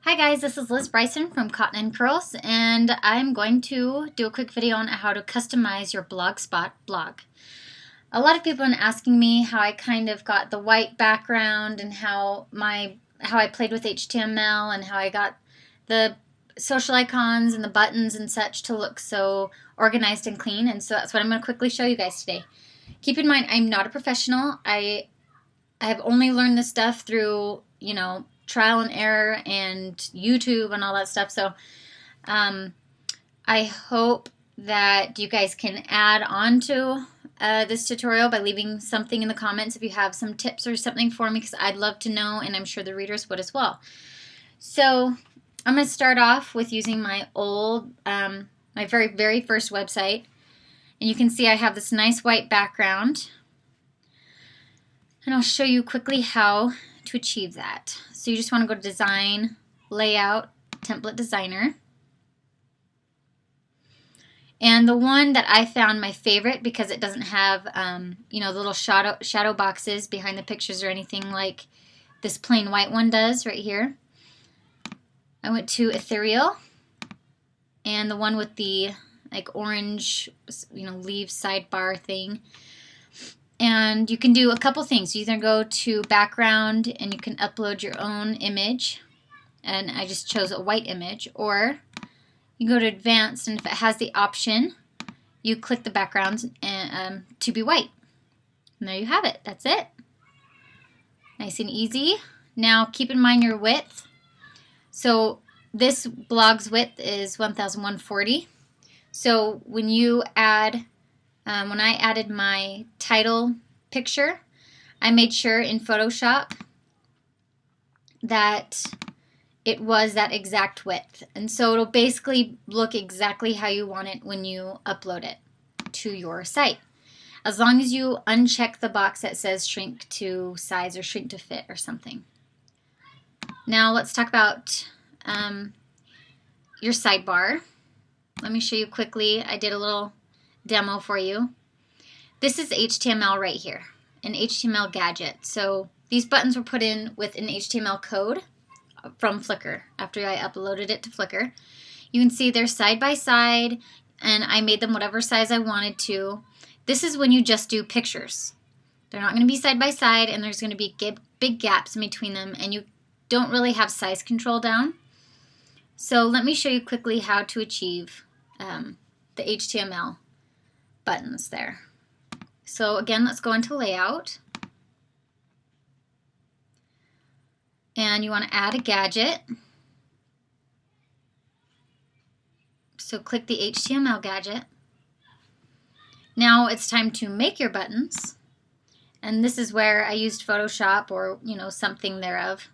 Hi guys, this is Liz Bryson from Cotton and Curls, and I'm going to do a quick video on how to customize your blogspot blog. A lot of people have been asking me how I kind of got the white background and how I played with HTML and how I got the social icons and the buttons and such to look so organized and clean, and so that's what I'm going to quickly show you guys today. Keep in mind, I'm not a professional. I have only learned this stuff through, trial and error and YouTube and all that stuff. So I hope that you guys can add on to this tutorial by leaving something in the comments if you have some tips or something for me, because I'd love to know, and I'm sure the readers would as well. So I'm going to start off with using my old, my very first website. And you can see I have this nice white background. And I'll show you quickly how to achieve that. So you just want to go to Design, Layout, Template Designer. And the one that I found my favorite, because it doesn't have the little shadow boxes behind the pictures or anything like this plain white one does right here. I went to Ethereal, and the one with the like orange leaves sidebar thing. And you can do a couple things. You either go to background and you can upload your own image, and I just chose a white image, or you go to advanced, and if it has the option, you click the background and, to be white. And there you have it. That's it. Nice and easy. Now keep in mind your width. So this blog's width is 1140. So when you add when I added my title picture, I made sure in Photoshop that it was that exact width. And so it'll basically look exactly how you want it when you upload it to your site. As long as you uncheck the box that says shrink to size or shrink to fit or something. Now let's talk about your sidebar. Let me show you quickly. I did a little demo for you. This is HTML right here, an HTML gadget. So these buttons were put in with an HTML code from Flickr after I uploaded it to Flickr. You can see they're side by side, and I made them whatever size I wanted to. This is when you just do pictures. They're not going to be side by side, and there's going to be big gaps in between them, and you don't really have size control down. So let me show you quickly how to achieve the HTML buttons there. So again, let's go into Layout. And you want to add a gadget. So click the HTML gadget. Now it's time to make your buttons. And this is where I used Photoshop or something thereof.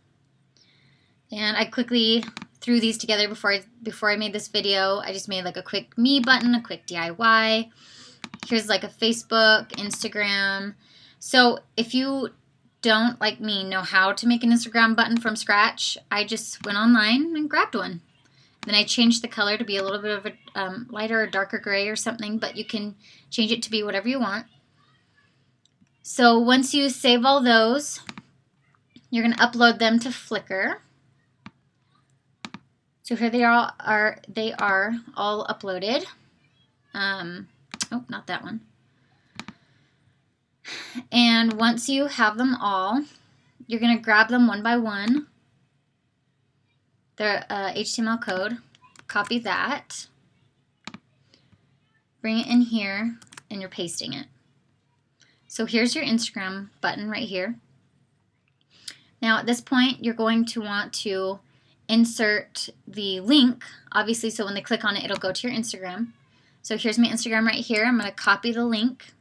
And I quickly threw these together before I made this video. I just made like a quick me button, a quick DIY. Here's like a Facebook, Instagram. So if you don't, like me, know how to make an Instagram button from scratch, I just went online and grabbed one. Then I changed the color to be a little bit of a lighter or darker gray or something, but you can change it to be whatever you want. So once you save all those, you're going to upload them to Flickr. So here they are all uploaded. Oh, not that one. And once you have them all, you're going to grab them one by one. Their HTML code. Copy that. Bring it in here, and you're pasting it. So here's your Instagram button right here. Now at this point, you're going to want to insert the link, obviously, so when they click on it, it'll go to your Instagram. So here's my Instagram right here. I'm going to copy the link,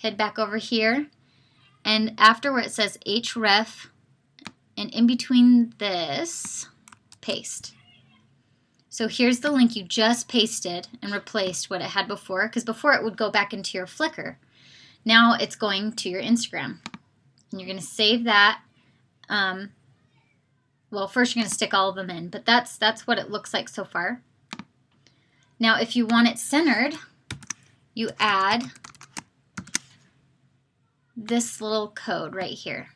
head back over here, and after where it says href, and in between this, paste. So here's the link you just pasted and replaced what it had before, because before it would go back into your Flickr. Now it's going to your Instagram. And you're going to save that. Well, first you're going to stick all of them in, but that's what it looks like so far. Now, if you want it centered, you add this little code right here.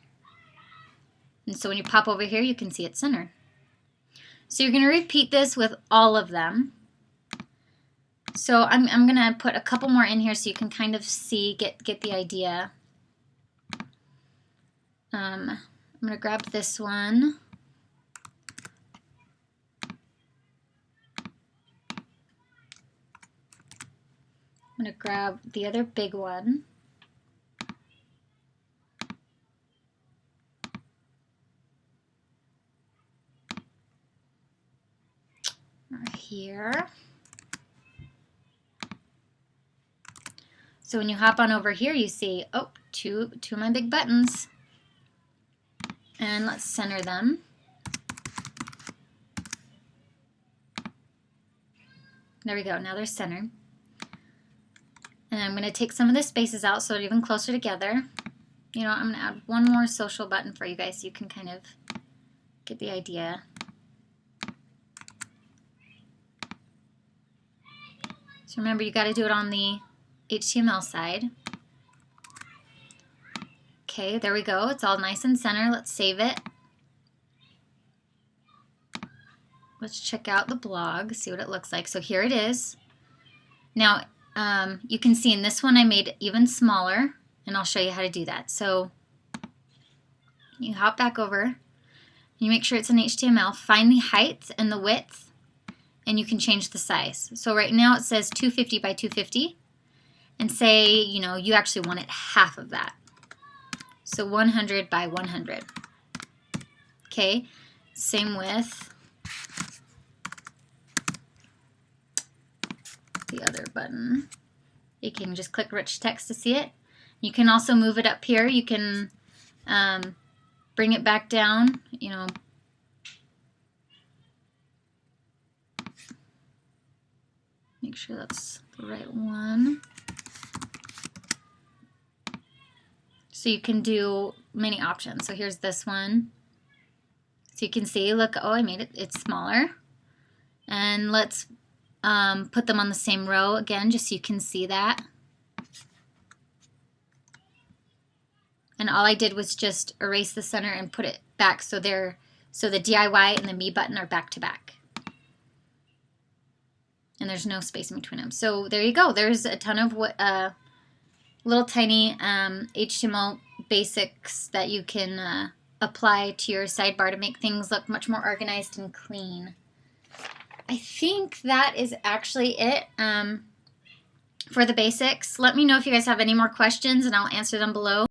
And so when you pop over here, you can see it's centered. So you're going to repeat this with all of them. So I'm going to put a couple more in here so you can kind of see, get the idea. I'm going to grab this one. I'm going to grab the other big one. Right here. So when you hop on over here, you see, oh, two of my big buttons. And let's center them. There we go, now they're centered. And I'm going to take some of the spaces out so they're even closer together. You know, I'm going to add one more social button for you guys so you can kind of get the idea. So remember, you got to do it on the HTML side. Okay, there we go. It's all nice and center. Let's save it. Let's check out the blog, see what it looks like. So here it is. Now, you can see in this one I made it even smaller, and I'll show you how to do that. So you hop back over, you make sure it's in HTML, find the height and the width, and you can change the size. So right now it says 250 by 250, and say, you know, you actually want it half of that. So 100 by 100. Okay, same with the other button. You can just click rich text to see it. You can also move it up here. You can bring it back down, you know. Make sure that's the right one. So you can do many options. So here's this one. So you can see, look, oh, I made it, it's smaller. And let's put them on the same row again, just so you can see that. And all I did was just erase the center and put it back so the DIY and the me button are back to back. And there's no space in between them. So there you go. There's a ton of little tiny HTML basics that you can apply to your sidebar to make things look much more organized and clean. I think that is actually it for the basics. Let me know if you guys have any more questions and I'll answer them below.